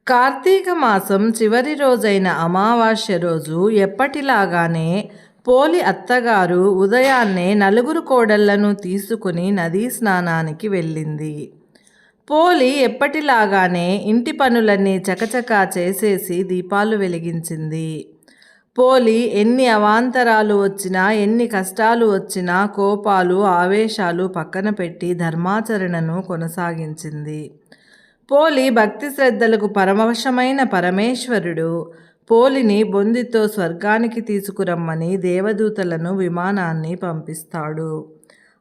కార్తీక మాసం చివరి రోజైన అమావాస్య రోజు ఎప్పటిలాగానే పోలి అత్తగారు ఉదయాన్నే నలుగురు కోడళ్లను తీసుకుని నదీ స్నానానికి వెళ్ళింది. పోలి ఎప్పటిలాగానే ఇంటి పనులన్నీ చకచకా చేసేసి దీపాలు వెలిగించింది. పోలి ఎన్ని అవాంతరాలు వచ్చినా, ఎన్ని కష్టాలు వచ్చినా కోపాలు, ఆవేశాలు పక్కన పెట్టి ధర్మాచరణను కొనసాగించింది. పోలి భక్తి శ్రద్ధలకు పరమవశమైన పరమేశ్వరుడు పోలిని బొందితో స్వర్గానికి తీసుకురమ్మని దేవదూతలను విమానాన్ని పంపిస్తాడు.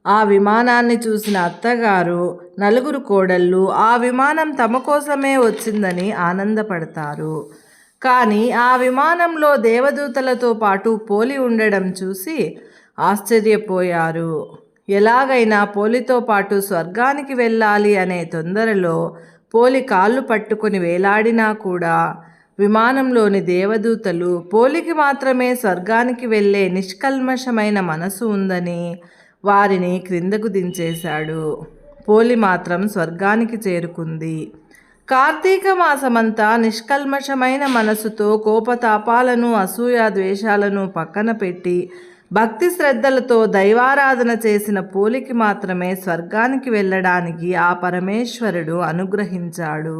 ఆ విమానాన్ని చూసిన అత్తగారు, నలుగురు కోడళ్ళు ఆ విమానం తమ కోసమే వచ్చిందని ఆనందపడతారు. కానీ ఆ విమానంలో దేవదూతలతో పాటు పోలి ఉండడం చూసి ఆశ్చర్యపోయారు. ఎలాగైనా పోలితో పాటు స్వర్గానికి వెళ్ళాలి అనే తొందరలో పోలి కాళ్ళు పట్టుకొని వేలాడినా కూడా విమానంలోని దేవదూతలు పోలికి మాత్రమే స్వర్గానికి వెళ్ళే నిష్కల్మషమైన మనసు ఉందని వారిని క్రిందకు దించేశాడు. పోలి మాత్రం స్వర్గానికి చేరుకుంది. కార్తీక మాసమంతా నిష్కల్మషమైన మనసుతో కోపతాపాలను, అసూయ ద్వేషాలను పక్కన పెట్టి భక్తి శ్రద్ధలతో దైవారాధన చేసిన పోలికి మాత్రమే స్వర్గానికి వెళ్ళడానికి ఆ పరమేశ్వరుడు అనుగ్రహించాడు.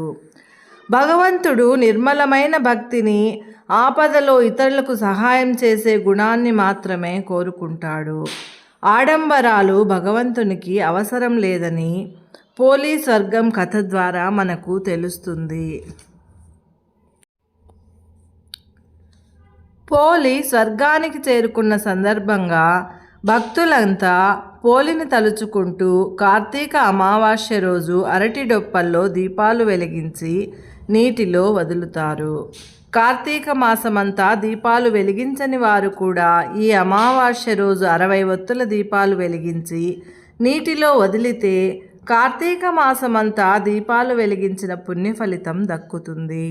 భగవంతుడు నిర్మలమైన భక్తిని, ఆపదలో ఇతరులకు సహాయం చేసే గుణాన్ని మాత్రమే కోరుకుంటాడు. ఆడంబరాలు భగవంతునికి అవసరం లేదని పోలి స్వర్గం కథ ద్వారా మనకు తెలుస్తుంది. పోలి స్వర్గానికి చేరుకున్న సందర్భంగా భక్తులంతా పోలిని తలుచుకుంటూ కార్తీక అమావాస్య రోజు అరటి డొప్పల్లో దీపాలు వెలిగించి నీటిలో వదులుతారు. కార్తీక మాసమంతా దీపాలు వెలిగించని వారు కూడా ఈ అమావాస్య రోజు 60 ఒత్తుల దీపాలు వెలిగించి నీటిలో వదిలితే కార్తీక మాసమంతా దీపాలు వెలిగించిన పుణ్య ఫలితం దక్కుతుంది.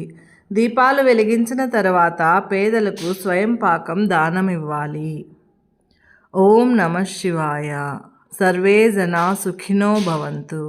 దీపాలు వెలిగించిన తర్వాత పేదలకు స్వయం పాకం దానమివ్వాలి. ఓం నమః శివాయ. సర్వే జనా సుఖినో భవంతు.